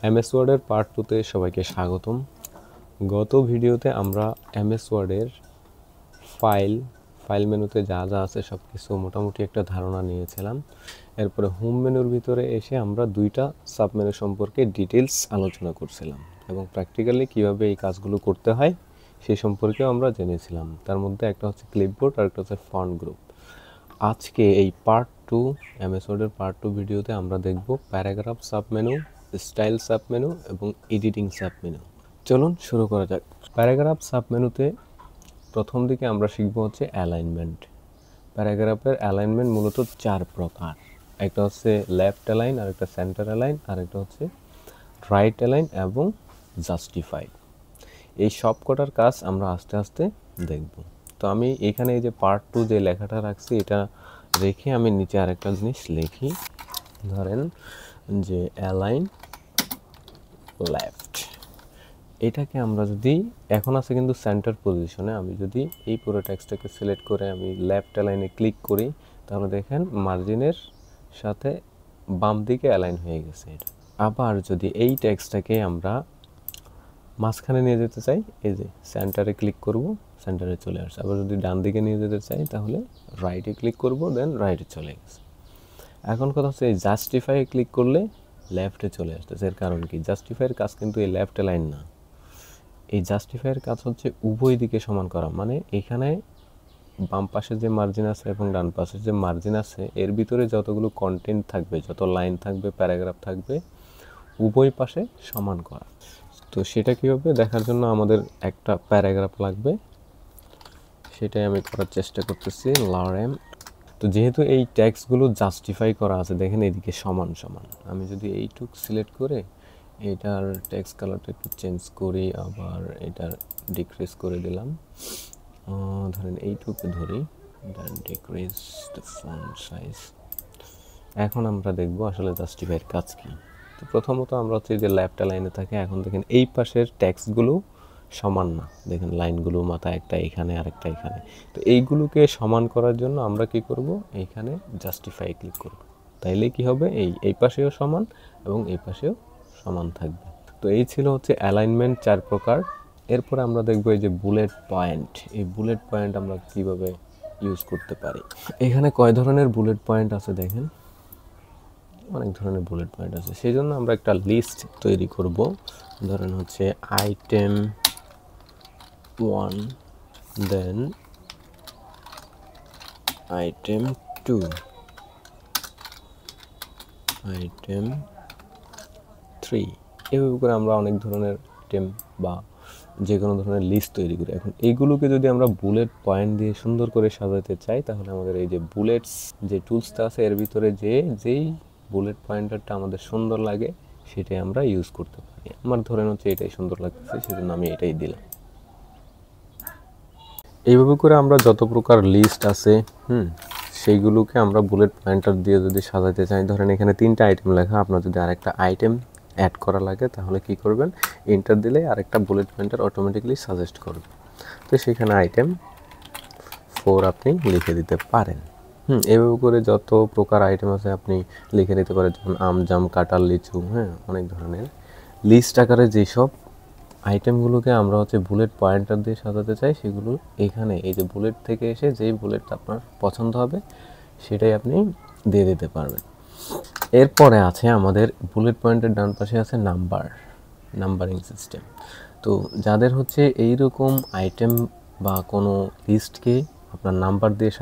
MS ওয়ার্ডের part 2 তে সবাইকে স্বাগতম। গত ভিডিওতে আমরা এমএস ওয়ার্ডের ফাইল মেনুতে যা যা আছে সব কিছু মোটামুটি একটা ধারণা নিয়েছিলাম। এরপরে হোম মেনুর ভিতরে এসে আমরা দুইটা সাব মেনু সম্পর্কে ডিটেলস আলোচনা করছিলাম এবং প্র্যাকটিক্যালি কীভাবে এই কাজগুলো করতে হয় সেই সম্পর্কেও আমরা জেনেছিলাম। তার মধ্যে একটা হচ্ছে ক্লিপবোর্ড আর একটা হচ্ছে ফন্ট গ্রুপ। আজকে এই পার্ট 2 এমএস ওয়ার্ডের পার্ট 2 ভিডিওতে আমরা দেখব paragraph sub menu, style sub menu এবং এডিটিং সাব মেনু। চলুন শুরু করা যাক। প্যারাগ্রাফ সাব মেনুতে প্রথম দিকে আমরা শিখব হচ্ছে অ্যালাইনমেন্ট। প্যারাগ্রাফের অ্যালাইনমেন্ট মূলত 4 প্রকার। একটা হচ্ছে লেফট অ্যালাইন, আর একটা সেন্টার অ্যালাইন, আর একটা হচ্ছে রাইট অ্যালাইন এবং জাস্টিফাইড। এই সব কটার কাজ আমরা আস্তে আস্তে দেখব। তো আমি এখানে এই যে পার্ট 2 যে লেখাটা রাখছি এটা রেখে আমি নিচে আরেকটা জিনিস লিখি। ধরেন যে অ্যালাইন লেফট, এটাকে আমরা যদি এখন আছে কিন্তু সেন্টার পজিশনে, আমি যদি এই পুরো টেক্সটটাকে সিলেক্ট করে আমি লেফট অ্যালাইনে ক্লিক করি তাহলে দেখেন মার্জিনের সাথে বাম দিকে অ্যালাইন হয়ে গেছে এটা। আবার যদি এই টেক্সটটাকে আমরা মাঝখানে নিয়ে যেতে চাই, এই যে সেন্টারে ক্লিক করব, সেন্টারে চলে আসছে। আবার যদি ডান দিকে নিয়ে যেতে চাই তাহলে রাইটে ক্লিক করব, দেন রাইটে চলে গেছে। এখন কথা হচ্ছে এই জাস্টিফাই ক্লিক করলে লেফটে চলে আসতেছে। এর কারণ কি? জাস্টিফাইয়ের কাজ কিন্তু এই লেফট লাইন না, এই জাস্টিফাইয়ের কাজ হচ্ছে উভয় দিকে সমান করা। মানে এখানে বাম পাশে যে মার্জিন আছে এবং ডান পাশে যে মার্জিন আছে এর ভিতরে যতগুলো কন্টেন্ট থাকবে, যত লাইন থাকবে, প্যারাগ্রাফ থাকবে, উভয় পাশে সমান করা। তো সেটা কীভাবে দেখার জন্য আমাদের একটা প্যারাগ্রাফ লাগবে, সেটাই আমি করার চেষ্টা করতেছি। লারেম। তো যেহেতু এই ট্যাক্সগুলো জাস্টিফাই করা আছে, দেখেন এদিকে সমান সমান, আমি যদি এইটুক সিলেক্ট করে এটার টেক্সট কালারটা একটু চেঞ্জ করি, আবার এটার ডিক্রিজ করে দিলাম, ধরেন এইটুকু ধরি, then decrease the font size. এখন আমরা দেখব আসলে জাস্টিফাইয়ের কাজ কি। তো প্রথমত আমরা হচ্ছে যে লেফট লাইনে থাকে, এখন দেখেন এই পাশের টেক্সটগুলো সমান না, দেখেন লাইনগুলো মাথা একটা এখানে আর একটা এখানে। তো এইগুলোকে সমান করার জন্য আমরা কি করব, এইখানে জাস্টিফাই ক্লিক করব, তাইলে কি হবে এই পাশেও সমান এবং এই পাশেও সমান থাকবে। তো এই ছিল হচ্ছে অ্যালাইনমেন্ট 4 প্রকার। এরপরে আমরা দেখব এই যে বুলেট পয়েন্ট। এই বুলেট পয়েন্ট আমরা কিভাবে ইউজ করতে পারি। এখানে কয় ধরনের বুলেট পয়েন্ট আছে দেখেন, অনেক ধরনের বুলেট পয়েন্ট আছে। সেই জন্য আমরা একটা লিস্ট তৈরি করব। ধরেন হচ্ছে আইটেম 1, দেন আইটেম 2, আইটেম 3, এভাবে করে আমরা অনেক ধরনের আইটেম বা যে কোনো ধরনের লিস্ট তৈরি করি। এখন এইগুলোকে যদি আমরা বুলেট পয়েন্ট দিয়ে সুন্দর করে সাজাতে চাই তাহলে আমাদের এই যে বুলেটস যে টুলসটা আছে এর ভিতরে যেই বুলেট পয়েন্টারটা আমাদের সুন্দর লাগে সেটাই আমরা ইউজ করতে পারি। আমার ধরেন হচ্ছে এটাই সুন্দর লাগতেছে, সেজন্য আমি এটাই দিলাম। এইভাবে করে আমরা যত প্রকার লিস্ট আছে সেইগুলোকে আমরা বুলেট পয়েন্টার দিয়ে যদি সাজাতে চাই, ধরেন এখানে 3টা আইটেম লেখা, আপনার যদি আরেকটা আইটেম অ্যাড করা লাগে তাহলে কি করবেন, এন্টার দিলে আরেকটা বুলেট পয়েন্টার অটোমেটিক্যালি সাজেস্ট করবে। তো সেখানে আইটেম 4 আপনি লিখে দিতে পারেন। এভাবে করে যত প্রকার আইটেম আছে আপনি লিখে দিতে পারেন, যেমন আম, জাম, কাঁঠাল, লিচু, অনেক ধরনের লিস্ট আকারে যেসব আইটেমগুলোকে আমরা হচ্ছে বুলেট পয়েন্টার দিয়ে সাজাতে চাই সেগুলো এখানে এই যে বুলেট থেকে এসে যেই বুলেটটা আপনার পছন্দ হবে সেটাই আপনি দিয়ে দিতে পারবেন। এরপরে আছে আমাদের বুলেট পয়েন্টের ডান পাশে আছে নাম্বারিং সিস্টেম। তো যাদের হচ্ছে এইরকম আইটেম বা কোনো লিস্টকে আপনার নাম্বার দিয়ে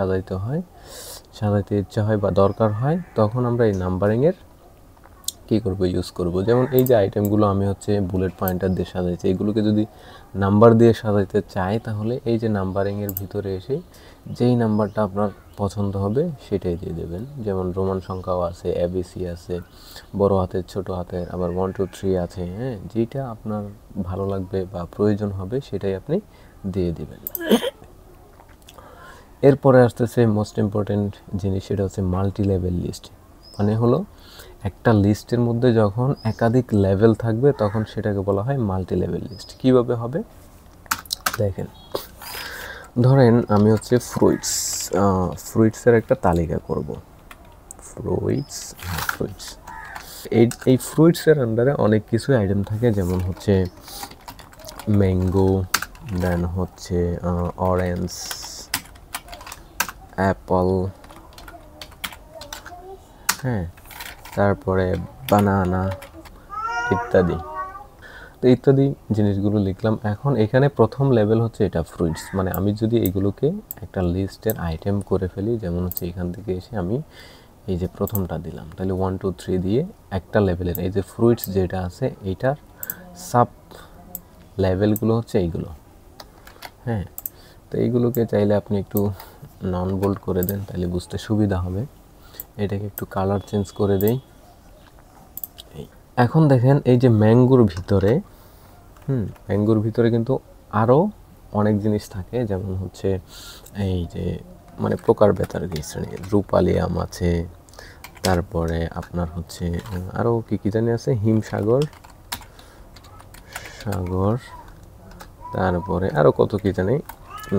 সাজাইতে ইচ্ছা হয় বা দরকার হয়, তখন আমরা এই নাম্বারিংয়ের কী করবো, ইউজ করব। যেমন এই যে আইটেমগুলো আমি হচ্ছে বুলেট পয়েন্টার দিয়ে সাজাইছি, এগুলোকে যদি নাম্বার দিয়ে সাজাইতে চাই তাহলে এই যে নাম্বারিংয়ের ভিতরে এসে যেই নাম্বারটা আপনার পছন্দ হবে সেটাই দিয়ে দেবেন। যেমন রোমান সংখ্যাও আছে, এবিসি আছে, বড় হাতের, ছোট হাতের, আবার 1 2 3 আছে। যেটা আপনার ভালো লাগবে বা প্রয়োজন হবে সেটাই আপনি দিয়ে দেবেন। এরপরে আসতেছে মোস্ট ইম্পর্টেন্ট জিনিস, সেটা হচ্ছে মাল্টি লেভেল লিস্ট। মানে হলো একটা লিস্টের মধ্যে যখন একাধিক লেভেল থাকবে তখন সেটাকে বলা হয় মাল্টি লেভেল লিস্ট। কীভাবে হবে দেখেন, ধরেন আমি হচ্ছে ফ্রুইটসের একটা তালিকা করব। ফ্রুইটস, এই ফ্রুইটসের আন্ডারে অনেক কিছু আইটেম থাকে, যেমন হচ্ছে ম্যাঙ্গো, দেন হচ্ছে অরেঞ্জ, অ্যাপল, হ্যাঁ, তারপরে বানানা ইত্যাদি। তো ইত্যাদি জিনিসগুলো লিখলাম। এখন এখানে প্রথম লেভেল হচ্ছে এটা ফ্রুইটস, মানে আমি যদি এগুলোকে একটা লিস্টের আইটেম করে ফেলি, যেমন হচ্ছে এখান থেকে এসে আমি এই যে প্রথমটা দিলাম, তাহলে 1 2 3 দিয়ে একটা লেভেলের এই যে ফ্রুইটস যেটা আছে এইটার সাব লেভেলগুলো হচ্ছে এইগুলো, হ্যাঁ। তো এইগুলোকে চাইলে আপনি একটু নন বোল্ড করে দেন, তাহলে বুঝতে সুবিধা হবে। এটাকে একটু কালার চেঞ্জ করে দেই। এখন দেখেন এই যে ম্যাঙ্গোর ভিতরে ম্যাঙ্গোর ভিতরে কিন্তু আরও অনেক জিনিস থাকে, যেমন হচ্ছে এই যে মানে প্রকারভেদ আর কি শ্রেণী, রূপালি আম আছে, তারপরে আপনার হচ্ছে আরও কী জানি আছে, হিমসাগর, সাগর, তারপরে আরও কত কী জানি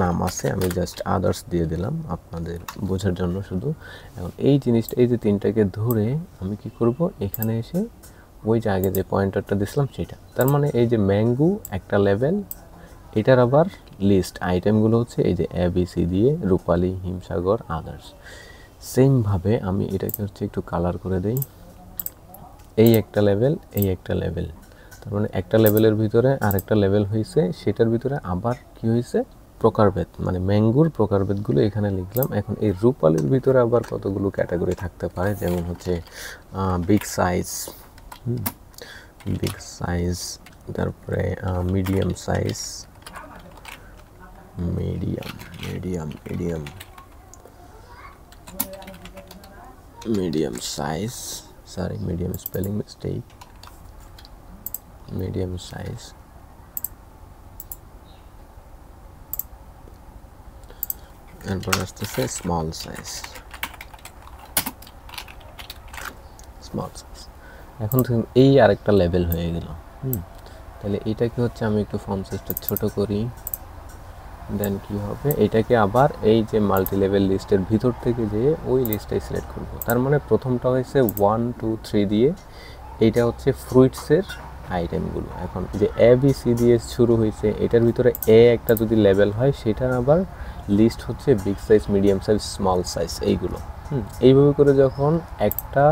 নাম আছে, আমি জাস্ট আদার্স দিয়ে দিলাম আপনাদের বোঝার জন্য শুধু। এখন এই জিনিসটা, এই যে তিনটাকে ধরে আমি কি করব, এখানে এসে ওই যে আগে যে পয়েন্টারটা দিছিলাম সেটা, তার মানে এই যে ম্যাঙ্গো একটা লেভেল, এটার আবার লিস্ট আইটেমগুলো হচ্ছে এই যে ABC দিয়ে রূপালি, হিমসাগর, আদার্স। সেমভাবে আমি এটাকে হচ্ছে একটু কালার করে দেই, এই একটা লেভেল, এই একটা লেভেল, তার মানে একটা লেভেলের ভিতরে আরেকটা লেভেল হয়েছে, সেটার ভিতরে আবার কি হয়েছে, প্রকারভেদ, মানে ম্যাঙ্গোর প্রকারভেদগুলো এখানে লিখলাম। এখন এই রূপালির ভিতরে আবার কতগুলো ক্যাটাগরি থাকতে পারে, যেমন হচ্ছে বিগ সাইজ, তারপরে medium size, medium size, sorry medium spelling mistake, medium size, এরপর আসতেছে স্মল সাইজ। এখন এই আরেকটা লেভেল হয়ে গেল। তাহলে এটাকে হচ্ছে আমি একটু ফন্ট সাইজটা ছোট করি, দেন কি হবে, এটাকে আবার এই যে মাল্টি লেভেল লিস্টের ভিতর থেকে যেয়ে ওই লিস্টটাই সিলেক্ট করব। তার মানে প্রথমটা হয়েছে 1 2 3 দিয়ে, এইটা হচ্ছে ফ্রুইটসের আইটেমগুলো। এখন যে ABC দিয়ে শুরু হয়েছে, এটার ভিতরে একটা যদি লেভেল হয়, সেটার আবার লিস্ট হচ্ছে big size, medium size, small size, এইগুলো। এইভাবে করে যখন একটা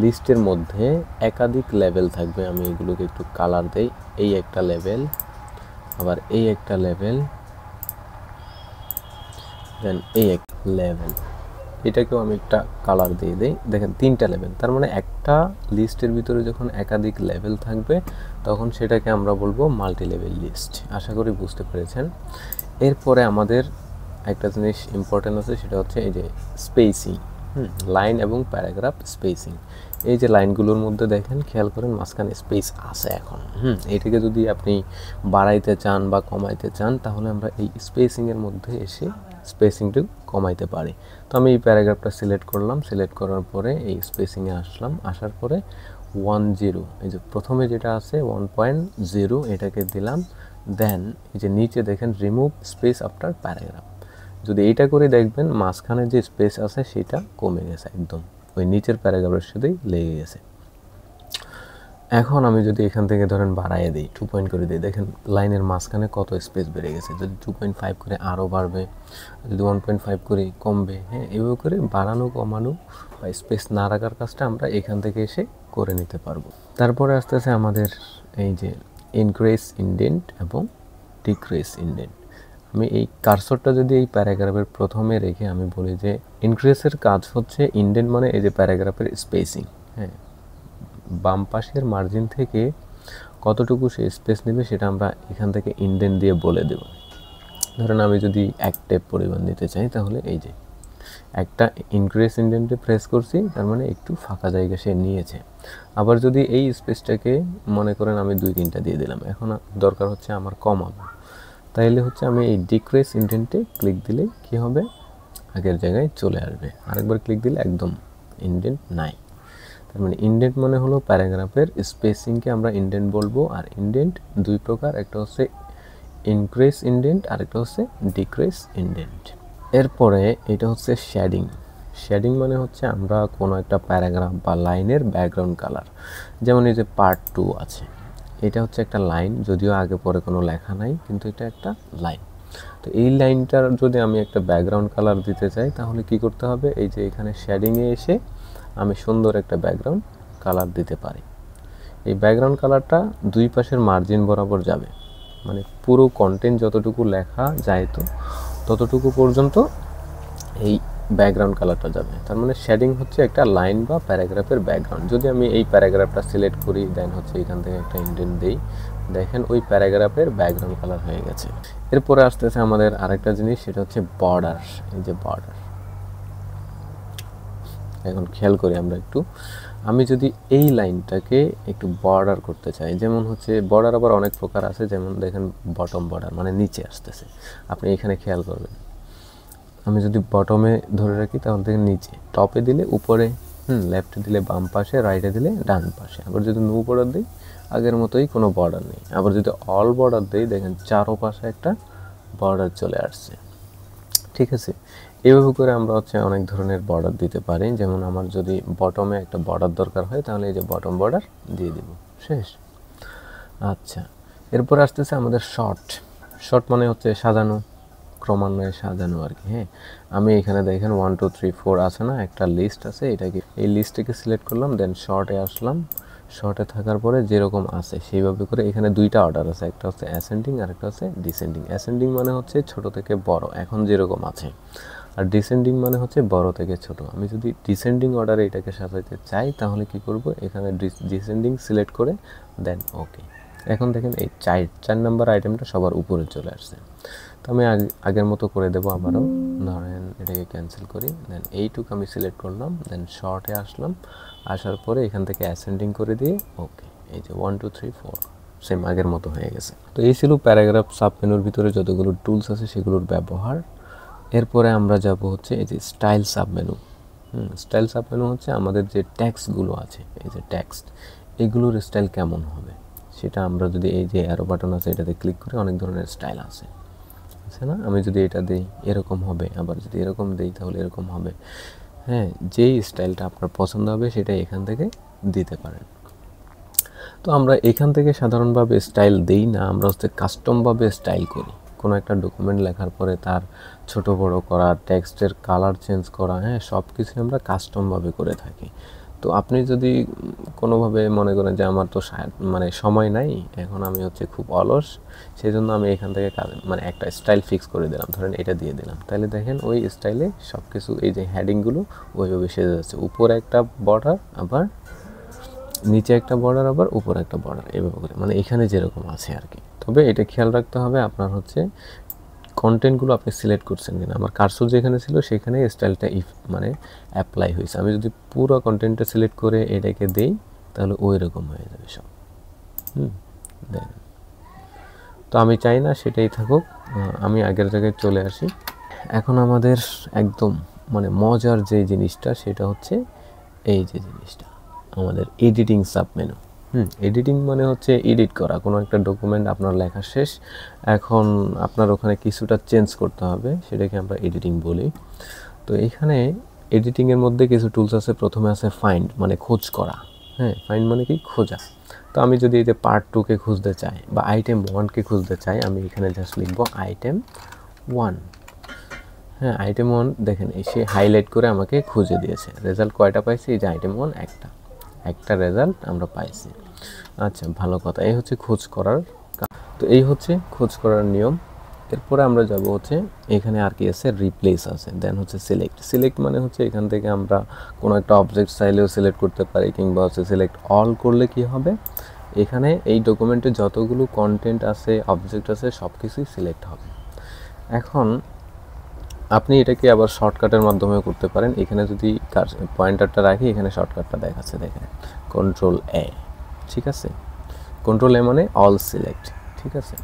লিস্টের মধ্যে একাধিক লেভেল থাকবে, আমি এগুলোকে একটু কালার দেই, এই একটা লেভেল, আবার এই একটা লেভেল, দেন এই এক লেভেল, এটাকেও আমি একটা কালার দিয়ে দিই। দেখেন তিনটা লেভেল, তার মানে একটা লিস্টের ভিতরে যখন একাধিক লেভেল থাকবে তখন সেটাকে আমরা বলবো মাল্টি লেভেল লিস্ট। আশা করি বুঝতে পেরেছেন। এরপরে আমাদের একটা জিনিস ইম্পর্টেন্ট আছে, সেটা হচ্ছে এই যে স্পেসিং, লাইন এবং প্যারাগ্রাফ স্পেসিং। এই যে লাইনগুলোর মধ্যে দেখেন, খেয়াল করেন মাঝখানে স্পেস আছে এখন। এটাকে যদি আপনি বাড়াইতে চান বা কমাইতে চান, তাহলে আমরা এই স্পেসিংয়ের মধ্যে এসে স্পেসিংটা কমাইতে পারি। তো আমি এই প্যারাগ্রাফটা সিলেক্ট করলাম, সিলেক্ট করার পরে এই স্পেসিংয়ে আসলাম, আসার পরে 10, এই যে প্রথমে যেটা আছে 1.0 এটাকে দিলাম। দেন এই যে নিচে দেখেন রিমুভ স্পেস আফটার প্যারাগ্রাফ, যদি এইটা করে দেখবেন মাঝখানে যে স্পেস আছে সেটা কমে গেছে, একদম ওই নিচের প্যারাগ্রাফের সাথেই লেগে গেছে। এখন আমি যদি এখান থেকে ধরেন বাড়াইয়ে দিই, 2 পয়েন্ট করে দিই, দেখেন লাইনের মাঝখানে কত স্পেস বেড়ে গেছে। যদি 2.5 করে আরও বাড়বে, যদি 1.5 করি কমবে। হ্যাঁ, এভাবে করে বাড়ানো কমানো বা স্পেস না রাখার কাজটা আমরা এখান থেকে এসে করে নিতে পারবো। তারপরে আসতেছে আমাদের এই যে ইনক্রিজ ইনডেন্ট এবং ডিক্রিজ ইনডেন্ট। আমি এই কার্সরটা যদি এই প্যারাগ্রাফের প্রথমে রেখে আমি বলি যে ইনক্রিজের কাজ হচ্ছে ইনডেন্ট, মানে এই যে প্যারাগ্রাফের স্পেসিং, হ্যাঁ, বাম পাশের মার্জিন থেকে কতটুকু সে স্পেস নেবে সেটা আমরা এখান থেকে ইনডেন্ট দিয়ে বলে দেব। ধরেন আমি যদি এক টেপ পরিমাণ দিতে চাই, তাহলে এই যে একটা ইনক্রিজ ইনডেন্টে প্রেস করছি, তার মানে একটু ফাঁকা জায়গা সে নিয়েছে। আবার যদি এই স্পেসটাকে মনে করেন আমি 2-3টা দিয়ে দিলাম, এখন দরকার হচ্ছে আমার কমাবো, তাইলে হচ্ছে আমি এই ডিক্রিজ ইনডেন্টে ক্লিক দিলে কি হবে, আগের জায়গায় চলে আসবে। আরেকবার ক্লিক দিলে একদম ইনডেন্ট নাই। তার মানে ইনডেন্ট মানে হলো প্যারাগ্রাফের স্পেসিংকে আমরা ইনডেন্ট বলবো। আর ইনডেন্ট দুই প্রকার, একটা হচ্ছে ইনক্রিজ ইনডেন্ট আর একটা হচ্ছে ডিক্রিজ ইনডেন্ট। এরপরে এটা হচ্ছে শেডিং। শেডিং মানে হচ্ছে আমরা কোনো একটা প্যারাগ্রাফ বা লাইনের ব্যাকগ্রাউন্ড কালার, যেমন এই যে পার্ট 2 আছে, এটা হচ্ছে একটা লাইন, যদিও আগে পরে কোনো লেখা নাই, কিন্তু এটা একটা লাইন। তো এই লাইনটার যদি আমি একটা ব্যাকগ্রাউন্ড কালার দিতে চাই তাহলে কি করতে হবে, এই যে এখানে শেডিংয়ে এসে আমি সুন্দর একটা ব্যাকগ্রাউন্ড কালার দিতে পারি। এই ব্যাকগ্রাউন্ড কালারটা দুই পাশের মার্জিন বরাবর যাবে, মানে পুরো কন্টেন্ট যতটুকু লেখা যায় তো ততটুকু পর্যন্ত এই ব্যাকগ্রাউন্ড কালারটা যাবে। তার মানে শেডিং হচ্ছে একটা লাইন বা প্যারাগ্রাফের ব্যাকগ্রাউন্ড। যদি আমি এই প্যারাগ্রাফটা সিলেক্ট করি, দেন হচ্ছে এখান থেকে একটা ইন্ডেন্ট দেই, দেখেন ওই প্যারাগ্রাফের ব্যাকগ্রাউন্ড কালার হয়ে গেছে। এরপরে আসতেছে আমাদের আরেকটা জিনিস, সেটা হচ্ছে বর্ডার। এই যে বর্ডার, এখন খেয়াল করি আমরা একটু, আমি যদি এই লাইনটাকে একটু বর্ডার করতে চাই, যেমন হচ্ছে বর্ডার আবার অনেক প্রকার আছে, যেমন দেখেন বটম বর্ডার মানে নিচে আসতেছে, আপনি এখানে খেয়াল করবেন। আমি যদি বটমে ধরে রাখি তাহলে দেখেন নিচে, টপে দিলে উপরে, লেফটে দিলে বাম পাশে, রাইটে দিলে ডান পাশে। আবার যদি নো বর্ডার দিই আগের মতোই, কোনো বর্ডার নেই। আবার যদি অল বর্ডার দিই দেখেন চারোপাশে একটা বর্ডার চলে আসছে। ঠিক আছে, এভাবে করে আমরা হচ্ছে অনেক ধরনের বর্ডার দিতে পারি। যেমন আমার যদি বটমে একটা বর্ডার দরকার হয় তাহলে এই যে বটম বর্ডার দিয়ে দিব, শেষ। আচ্ছা, এরপর আসতেছে আমাদের শর্ট। শর্ট মানে হচ্ছে সাজানো, ক্রমান্বয়ে সাজানো আর কি। হ্যাঁ, আমি এখানে দেখেন 1 2 3 4 আছে না, একটা লিস্ট আছে, এটাকে এই লিস্টটাকে সিলেক্ট করলাম, দেন শর্টে আসলাম। শর্টে থাকার পরে যেরকম আছে সেইভাবে করে, এখানে দুইটা অর্ডার আছে, একটা হচ্ছে অ্যাসেন্ডিং আর একটা হচ্ছে ডিসেন্ডিং। অ্যাসেন্ডিং মানে হচ্ছে ছোট থেকে বড়, এখন যেরকম আছে, আর ডিসেন্ডিং মানে হচ্ছে বড় থেকে ছোট। আমি যদি ডিসেন্ডিং অর্ডারে এটাকে সাজাইতে চাই তাহলে কি করব, এখানে ডিসেন্ডিং সিলেক্ট করে দেন ওকে। এখন দেখেন এই 4 নাম্বার আইটেমটা সবার উপরে চলে আসছে। তো আমি আগের মতো করে দেবো আবারও, ধরেন এটাকে ক্যান্সেল করি, দেন এইটুকু আমি সিলেক্ট করলাম, দেন শর্টে আসলাম, আসার পরে এখান থেকে অ্যাসেন্ডিং করে দিয়ে ওকে, এই যে 1 2 3 4 সেম আগের মতো হয়ে গেছে। তো এই ছিল প্যারাগ্রাফ সাব মেনুর ভিতরে যতগুলো টুলস আছে সেগুলোর ব্যবহার। এরপরে আমরা যাব হচ্ছে এই যে style sub menu. Style sub menu হচ্ছে আমাদের যে ট্যাক্সগুলো আছে, এই যে ট্যাক্স, এগুলোর স্টাইল কেমন হবে সেটা আমরা যদি এই যে অ্যারো বাটন আছে এটাতে ক্লিক করে অনেক ধরনের স্টাইল আছে না, আমি যদি এটা দিই এরকম হবে, আবার যদি এরকম দিই তাহলে এরকম হবে। হ্যাঁ, যেই স্টাইলটা আপনার পছন্দ হবে সেটা এখান থেকে দিতে পারেন। তো আমরা এখান থেকে সাধারণভাবে স্টাইল দেই না, আমরা হচ্ছে কাস্টমভাবে স্টাইল করি। কোনো একটা ডকুমেন্ট লেখার পরে তার ছোট বড় করা, টেক্সটের কালার চেঞ্জ করা, হ্যাঁ, সব কিছু আমরা কাস্টমভাবে করে থাকি। তো আপনি যদি কোনোভাবে মনে করেন যে আমার তো মানে সময় নাই, এখন আমি হচ্ছে খুব অলস, সেই জন্য আমি এখান থেকে মানে একটা স্টাইল ফিক্স করে দিলাম, ধরেন এটা দিয়ে দিলাম, তাহলে দেখেন ওই স্টাইলে সব কিছু এই যে হেডিংগুলো ওইভাবে সেজে যাচ্ছে। উপরে একটা বর্ডার, আবার নিচে একটা বর্ডার, আবার উপরে একটা বর্ডার, এভাবে করে, মানে এখানে যেরকম আছে আর কি। তবে এটা খেয়াল রাখতে হবে আপনার হচ্ছে কন্টেন্টগুলো আপনি সিলেক্ট করছেন কিনা। আমার কার্সর যেখানে ছিল সেখানে স্টাইলটা মানে অ্যাপ্লাই হয়েছে। আমি যদি পুরো কন্টেন্টটা সিলেক্ট করে এটাকে দেই তাহলে ওই রকম হয়ে যাবে সব। দেন তো আমি চাই না সেটাই থাকুক, আমি আগের জায়গায় চলে আসি। এখন আমাদের একদম মানে মজার যে জিনিসটা সেটা হচ্ছে এই যে জিনিসটা, আমাদের এডিটিং সাব মেনু। এডিটিং মানে হচ্ছে এডিট করা, কোনো একটা ডকুমেন্ট আপনার লেখা শেষ, এখন আপনার ওখানে কিছুটা চেঞ্জ করতে হবে, সেটাকে আমরা এডিটিং বলি। তো এখানে এডিটিংয়ের মধ্যে কিছু টুলস আছে। প্রথমে আছে ফাইন্ড, মানে খোঁজ করা। হ্যাঁ, ফাইন্ড মানে কি, খোঁজা। তো আমি যদি এই যে পার্ট 2-কে খুঁজতে চাই বা আইটেম 1-কে খুঁজতে চাই, আমি এখানে জাস্ট লিখবো আইটেম 1। হ্যাঁ, আইটেম 1 দেখেন এসে হাইলাইট করে আমাকে খুঁজে দিয়েছে। রেজাল্ট কয়টা পাইছি, এই যে আইটেম 1 একটা রেজাল্ট আমরা পাইছি। আচ্ছা, ভালো কথা, এই হচ্ছে খোঁজ করার। তো এই হচ্ছে খোঁজ করার নিয়ম। এরপরে আমরা যাব হচ্ছে এখানে আর কি আছে, রিপ্লেস আছে, দেন হচ্ছে সিলেক্ট মানে হচ্ছে এখান থেকে আমরা কোনো একটা অবজেক্ট চাইলেও সিলেক্ট করতে পারি, কিংবা হচ্ছে সিলেক্ট অল করলে কি হবে, এখানে এই ডকুমেন্টে যতগুলো কন্টেন্ট আছে, অবজেক্ট আছে, সব কিছুই সিলেক্ট হবে। এখন আপনি এটাকে আবার শর্টকাটের মাধ্যমে করতে পারেন। এখানে যদি পয়েন্টারটা রাখি, এখানে শর্টকাটটা দেখাচ্ছে, দেখেন কন্ট্রোল এ, ঠিক আছে, কন্ট্রোল এ মানে অল সিলেক্ট, ঠিক আছে।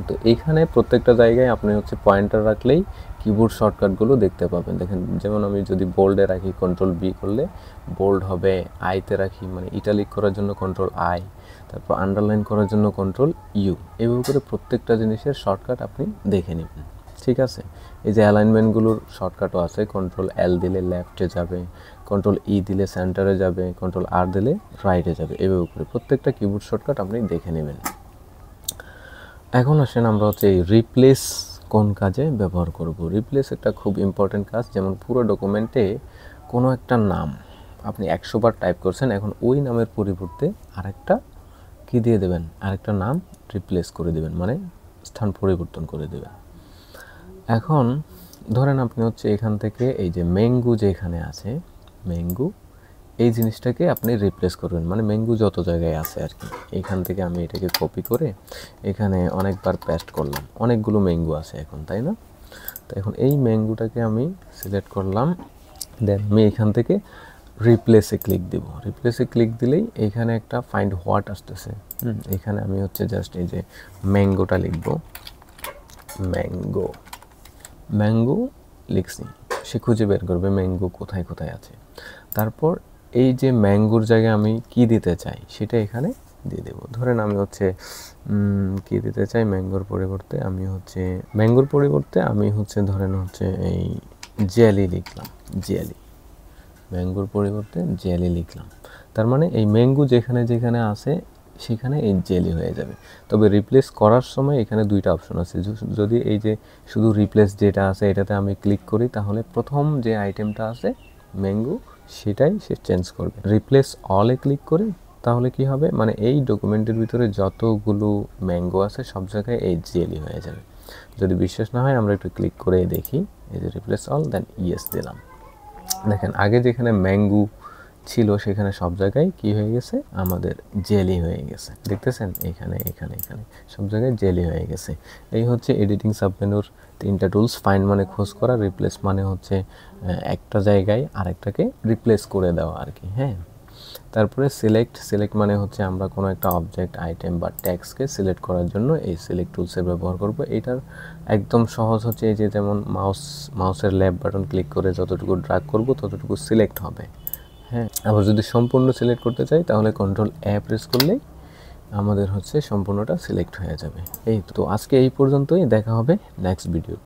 তো এইখানে প্রত্যেকটা জায়গায় আপনি হচ্ছে পয়েন্টার রাখলেই কিবোর্ড শর্টকাটগুলো দেখতে পাবেন। দেখেন, যেমন আমি যদি বোল্ডে রাখি কন্ট্রোল বি করলে বোল্ড হবে, আইতে রাখি মানে ইটালিক করার জন্য কন্ট্রোল আই, তারপর আন্ডারলাইন করার জন্য কন্ট্রোল ইউ, এভাবে করে প্রত্যেকটা জিনিসের শর্টকাট আপনি দেখে নেবেন। ঠিক আছে। এই যে অ্যালাইনমেন্টগুলোর শর্টকাটও আছে, কন্ট্রোল এল দিলে লেফটে যাবে, কন্ট্রোল ই দিলে সেন্টারে যাবে, কন্ট্রোল আর দিলে রাইটে যাবে, এভাবে করে প্রত্যেকটা কিবোর্ড শর্টকাট আপনি দেখে নেবেন। এখন আসেন আমরা হচ্ছে এই রিপ্লেস কোন কাজে ব্যবহার করব। রিপ্লেস একটা খুব ইম্পর্টেন্ট কাজ। যেমন পুরো ডকুমেন্টে কোনো একটা নাম আপনি 100 বার টাইপ করছেন, এখন ওই নামের পরিবর্তে আরেকটা কি দিয়ে দেবেন, আরেকটা নাম রিপ্লেস করে দেবেন, মানে স্থান পরিবর্তন করে দেবেন। এখন ধরেন আপনি হচ্ছে এখান থেকে এই যে ম্যাঙ্গো যে এখানে আছে, ম্যাঙ্গো এই জিনিসটাকে আপনি রিপ্লেস করবেন, মানে ম্যাঙ্গো যত জায়গায় আছে আর কি। এখান থেকে আমি এটাকে কপি করে এখানে অনেকবার পেস্ট করলাম, অনেকগুলো ম্যাঙ্গো আছে এখন, তাই না? তো এখন এই ম্যাঙ্গোটাকে আমি সিলেক্ট করলাম, দেন আমি এখান থেকে রিপ্লেসে ক্লিক দেব। রিপ্লেসে ক্লিক দিলেই এইখানে একটা ফাইন্ড হোয়াট আসতেছে। এখানে আমি হচ্ছে জাস্ট এই যে ম্যাঙ্গোটা লিখব, ম্যাঙ্গো ম্যাঙ্গো লিখছি, সে খুঁজে বের করবে ম্যাঙ্গো কোথায় কোথায় আছে। তারপর এই যে ম্যাঙ্গোর জায়গায় আমি কি দিতে চাই সেটা এখানে দিয়ে দেব। ধরেন আমি হচ্ছে কি দিতে চাই, ম্যাঙ্গোর পরিবর্তে আমি হচ্ছে ধরেন হচ্ছে এই জেলি লিখলাম, জেলি, ম্যাঙ্গোর পরিবর্তে জেলি লিখলাম। তার মানে এই ম্যাঙ্গো যেখানে যেখানে আছে সেখানে এই জেলি হয়ে যাবে। তবে রিপ্লেস করার সময় এখানে দুইটা অপশন আছে। যদি এই যে শুধু রিপ্লেস যেটা আছে এটাতে আমি ক্লিক করি, তাহলে প্রথম যে আইটেমটা আছে ম্যাঙ্গো সেটাই সে চেঞ্জ করবে। রিপ্লেস অলে ক্লিক করি তাহলে কি হবে, মানে এই ডকুমেন্টের ভিতরে যতগুলো ম্যাঙ্গো আছে সব জায়গায় এই জেলি হয়ে যাবে। যদি বিশ্বাস না হয় আমরা একটু ক্লিক করে দেখি, এই যে রিপ্লেস অল, দেন ইয়েস দিলাম। দেখেন আগে যেখানে ম্যাঙ্গো ছিল সেখানে সব জায়গায় কি হয়ে গেছে, আমাদের জেলি হয়ে গেছে। দেখতেছেন এখানে এখানে এখানে সব জায়গায় জেলি হয়ে গেছে। এই হচ্ছে এডিটিং সাবমেনুর 3টা টুলস। ফাইন্ড মানে খোঁজ করা, রিপ্লেস মানে হচ্ছে একটা জায়গায় আরেকটাকে রিপ্লেস করে দেওয়া আর কি। হ্যাঁ, তারপরে সিলেক্ট মানে হচ্ছে আমরা কোনো একটা অবজেক্ট, আইটেম বা ট্যাক্সকে সিলেক্ট করার জন্য এই সিলেক্ট টুলসের ব্যবহার করব। এটার একদম সহজ হচ্ছে এই যে যেমন মাউসের লেফট বাটন ক্লিক করে যতটুকু ড্র্যাগ করব ততটুকু সিলেক্ট হবে। হ্যাঁ, আবার যদি সম্পূর্ণ সিলেক্ট করতে চাই তাহলে কন্ট্রোল এ প্রেস করলেই আমাদের হচ্ছে সম্পূর্ণটা সিলেক্ট হয়ে যাবে। এই তো আজকে এই পর্যন্তই, দেখা হবে নেক্সট ভিডিও।